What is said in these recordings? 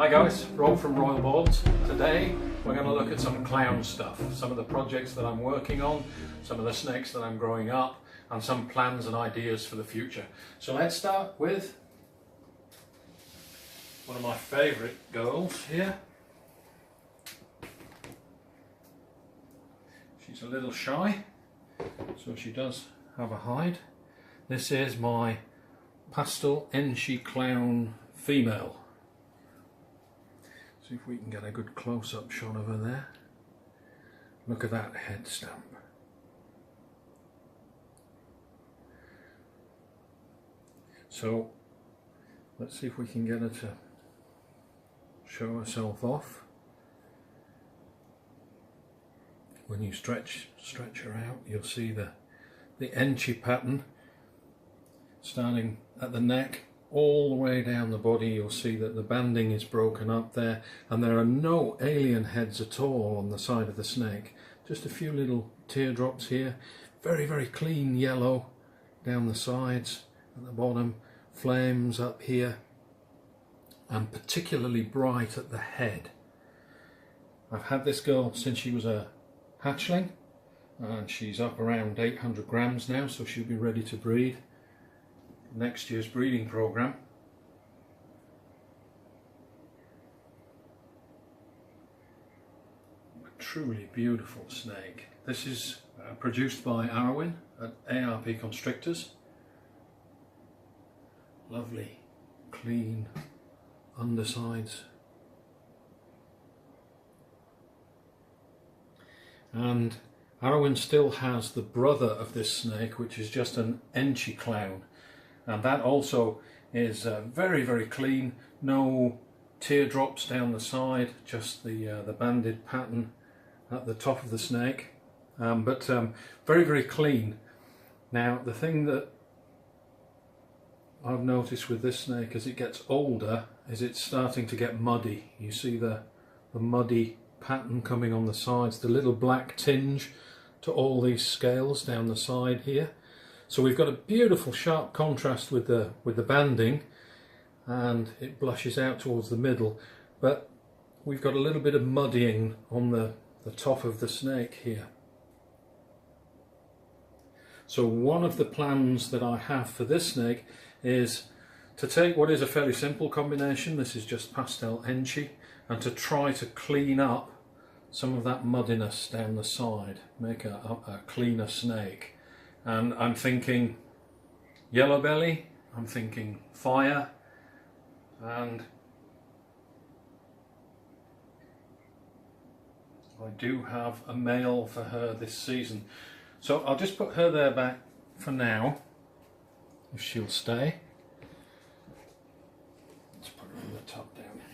Hi guys, Rob from Royal Boards. Today we're going to look at some clown stuff, some of the projects that I'm working on, some of the snakes that I'm growing up, and some plans and ideas for the future. So let's start with one of my favourite girls here. She's a little shy, so she does have a hide. This is my Pastel Enchi Clown female. See if we can get a good close-up shot of her there. Look at that head stamp. So let's see if we can get her to show herself off. When you stretch her out, you'll see the Enchi pattern starting at the neck all the way down the body. You'll see that the banding is broken up there, and there are no alien heads at all on the side of the snake. Just a few little teardrops here. Very, very clean yellow down the sides, at the bottom, flames up here, and particularly bright at the head. I've had this girl since she was a hatchling, and she's up around 800 grams now, so she'll be ready to breed next year's breeding program. A truly beautiful snake. This is produced by Arwin at ARP Constrictors. Lovely, clean undersides. And Arwin still has the brother of this snake, which is just an Enchi Clown. And that also is very, very clean. No teardrops down the side, just the banded pattern at the top of the snake. But very, very clean. Now, the thing that I've noticed with this snake as it gets older is it's starting to get muddy. You see the muddy pattern coming on the sides, the little black tinge to all these scales down the side here. So we've got a beautiful sharp contrast with the banding, and it blushes out towards the middle, but we've got a little bit of muddying on the top of the snake here. So one of the plans that I have for this snake is to take what is a fairly simple combination, this is just Pastel Enchi, and to try to clean up some of that muddiness down the side, make a cleaner snake. And I'm thinking yellow belly, I'm thinking fire, and I do have a male for her this season. So I'll just put her there back for now, if she'll stay. Let's put her in the tub down here.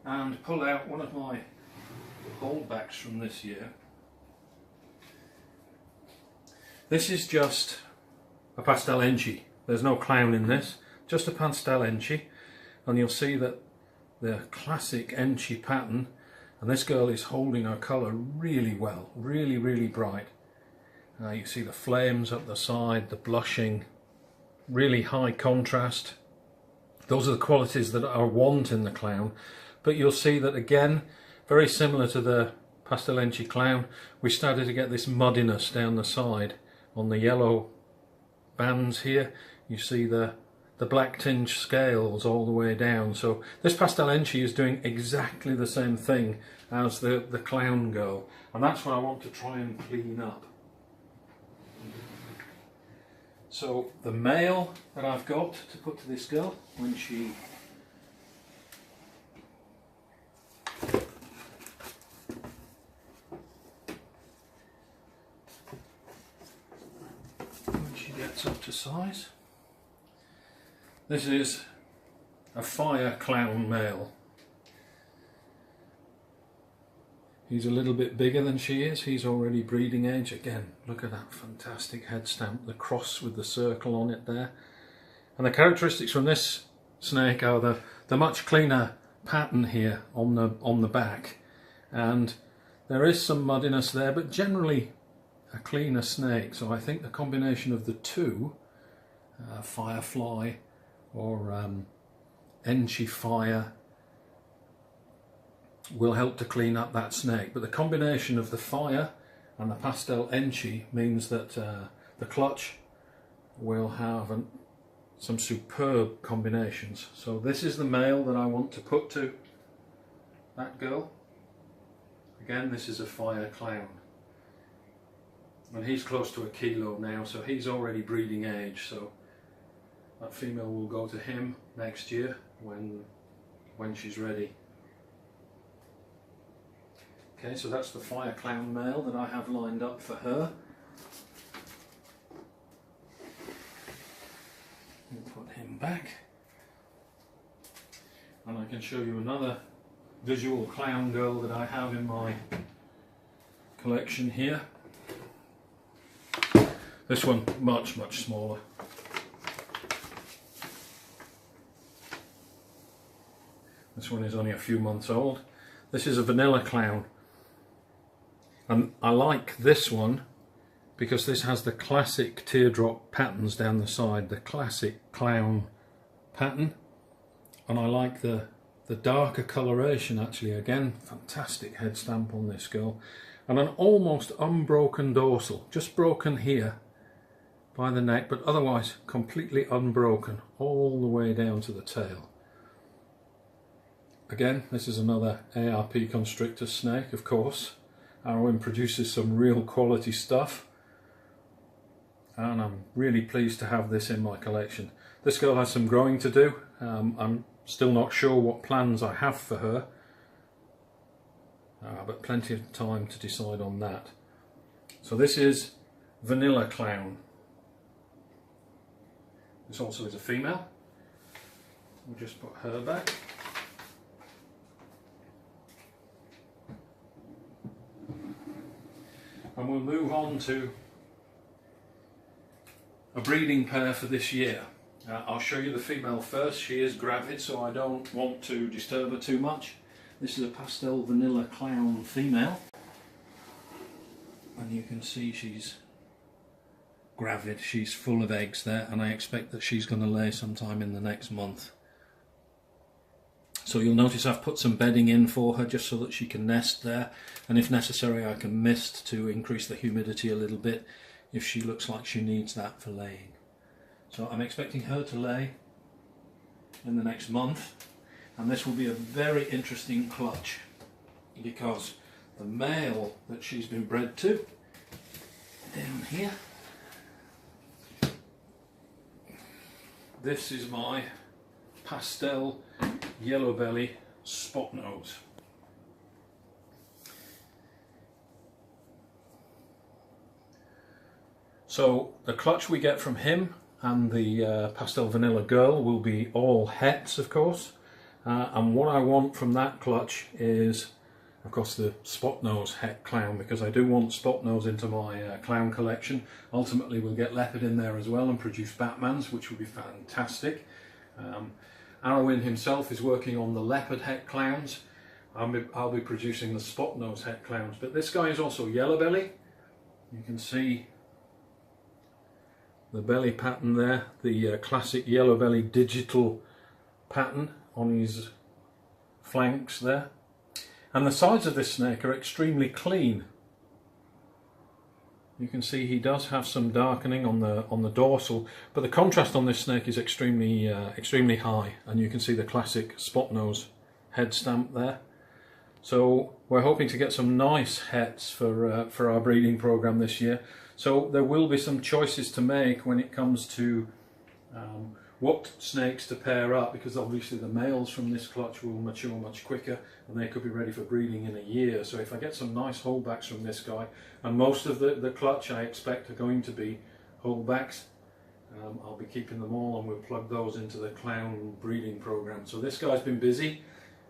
And pull out one of my holdbacks from this year. This is just a Pastel Enchi. There's no clown in this, just a Pastel Enchi, and you'll see that the classic Enchi pattern, and this girl is holding her colour really well, really, really bright. You see the flames up the side, the blushing, really high contrast. Those are the qualities that I want in the clown. But you'll see that again, very similar to the Pastel Enchi Clown, we started to get this muddiness down the side on the yellow bands here. You see the black tinge scales all the way down. So this Pastel Enchi is doing exactly the same thing as the Clown girl, and that's what I want to try and clean up. So the male that I've got to put to this girl when she gets up to size. This is a Fire Clown male. He's a little bit bigger than she is. He's already breeding age. Again, look at that fantastic head stamp, the cross with the circle on it there. And the characteristics from this snake are the much cleaner pattern here on the back, and there is some muddiness there, but generally a cleaner snake. So I think the combination of the two, Firefly or Enchi Fire, will help to clean up that snake. But the combination of the Fire and the Pastel Enchi means that the clutch will have some superb combinations. So this is the male that I want to put to that girl. Again, this is a Fire Clown. And he's close to 1 kilo now, so he's already breeding age. So that female will go to him next year when she's ready. Okay, so that's the Fire Clown male that I have lined up for her. We'll put him back. And I can show you another visual clown girl that I have in my collection here. This one much smaller. This one is only a few months old. This is a vanilla clown. And I like this one because this has the classic teardrop patterns down the side, the classic clown pattern. And I like the darker coloration actually. Again, fantastic head stamp on this girl. And an almost unbroken dorsal, just broken here by the neck, but otherwise completely unbroken all the way down to the tail. Again, this is another ARP constrictor snake, of course. Arrowin produces some real quality stuff, and I'm really pleased to have this in my collection. This girl has some growing to do. I'm still not sure what plans I have for her, but plenty of time to decide on that. So this is Vanilla Clown. This also is a female. We'll just put her back. And we'll move on to a breeding pair for this year. I'll show you the female first. She is gravid, so I don't want to disturb her too much. This is a Pastel Vanilla Clown female. And you can see she's gravid. She's full of eggs there, and I expect that she's going to lay sometime in the next month. So you'll notice I've put some bedding in for her just so that she can nest there, and if necessary I can mist to increase the humidity a little bit if she looks like she needs that for laying. So I'm expecting her to lay in the next month, and this will be a very interesting clutch because the male that she's been bred to, down here, this is my Pastel Yellow Belly Spot Nose. So the clutch we get from him and the Pastel Vanilla girl will be all hets, of course, and what I want from that clutch is, of course, the Spot Nose het clown, because I do want Spot Nose into my clown collection. Ultimately we'll get Leopard in there as well and produce Batmans, which will be fantastic. Arrowin himself is working on the Leopard het clowns. I'll be producing the Spot Nose het clowns. But this guy is also Yellow Belly. You can see the belly pattern there, the classic Yellow Belly digital pattern on his flanks there. And the sides of this snake are extremely clean. You can see he does have some darkening on the dorsal, but the contrast on this snake is extremely high, and you can see the classic Spot Nose head stamp there. So we're hoping to get some nice hets for our breeding program this year. So there will be some choices to make when it comes to what snakes to pair up, because obviously the males from this clutch will mature much quicker and they could be ready for breeding in a year. So if I get some nice holdbacks from this guy, and most of the clutch I expect are going to be holdbacks, I'll be keeping them all and we'll plug those into the clown breeding program. So this guy's been busy.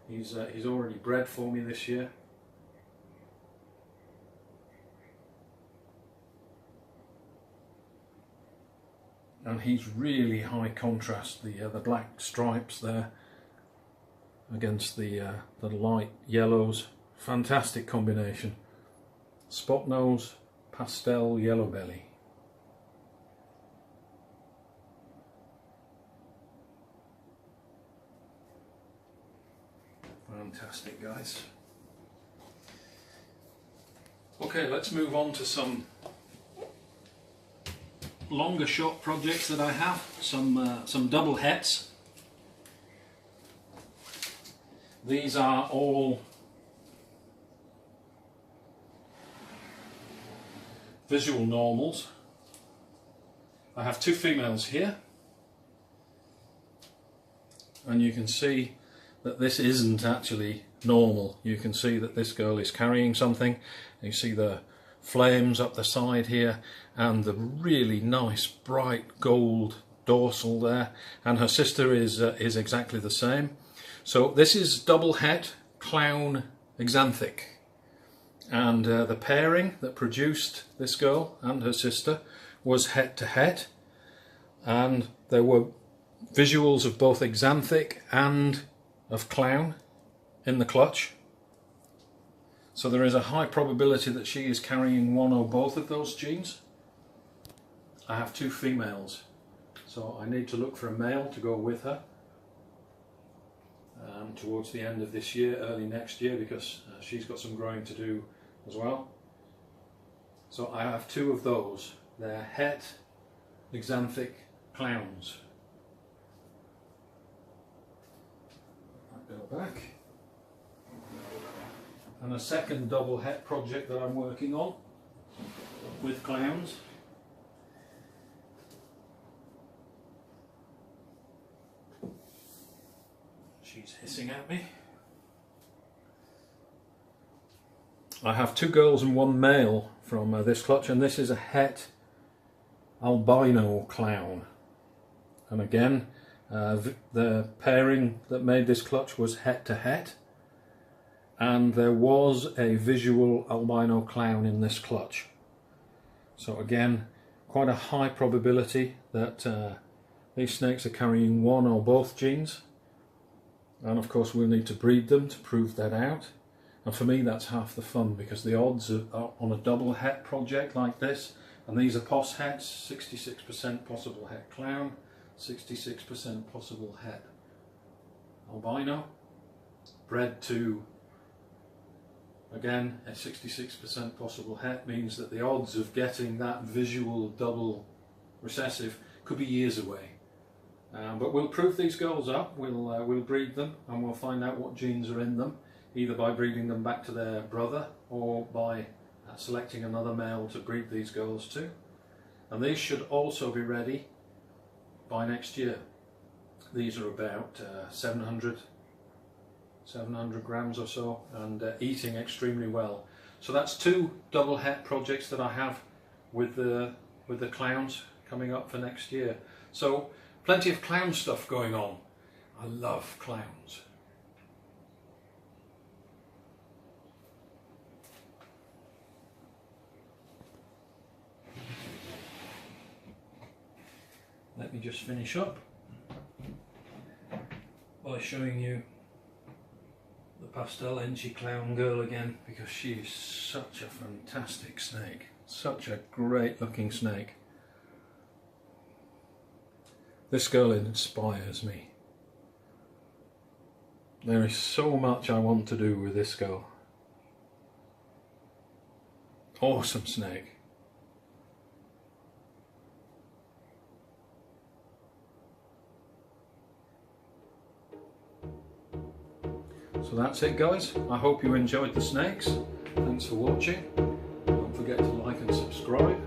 He's already bred for me this year. And he's really high contrast, the black stripes there against the light yellows. Fantastic combination. Spot Nose pastel yellow belly. Fantastic, guys. Okay, let's move on to some longer shot projects that I have, some double hets. These are all visual normals. I have two females here, and you can see that this isn't actually normal. You can see that this girl is carrying something. You see the flames up the side here and the really nice bright gold dorsal there, and her sister is exactly the same. So this is double het clown axanthic, and the pairing that produced this girl and her sister was het to het, and there were visuals of both axanthic and of clown in the clutch. So there is a high probability that she is carrying one or both of those genes. I have two females, so I need to look for a male to go with her towards the end of this year, early next year, because she's got some growing to do as well. So I have two of those. They're het axanthic clowns. Go back. And a second double het project that I'm working on with clowns. She's hissing at me. I have two girls and one male from this clutch, and this is a het albino clown. And again, the pairing that made this clutch was het to het, and there was a visual albino clown in this clutch. So again, quite a high probability that these snakes are carrying one or both genes, and of course we'll need to breed them to prove that out. And for me that's half the fun, because the odds are on a double het project like this, and these are pos hets, 66% possible het clown, 66% possible het albino, bred to, again, a 66% possible het, means that the odds of getting that visual double recessive could be years away. But we'll prove these girls up, we'll breed them, and we'll find out what genes are in them, either by breeding them back to their brother or by selecting another male to breed these girls to. And these should also be ready by next year. These are about 700 grams or so, and eating extremely well. So that's two double het projects that I have with the clowns coming up for next year. So plenty of clown stuff going on. I love clowns. Let me just finish up by showing you the pastel Enchi clown girl again, because she is such a fantastic snake, such a great looking snake. This girl inspires me. There is so much I want to do with this girl. Awesome snake. So that's it, guys. I hope you enjoyed the snakes. Thanks for watching. Don't forget to like and subscribe.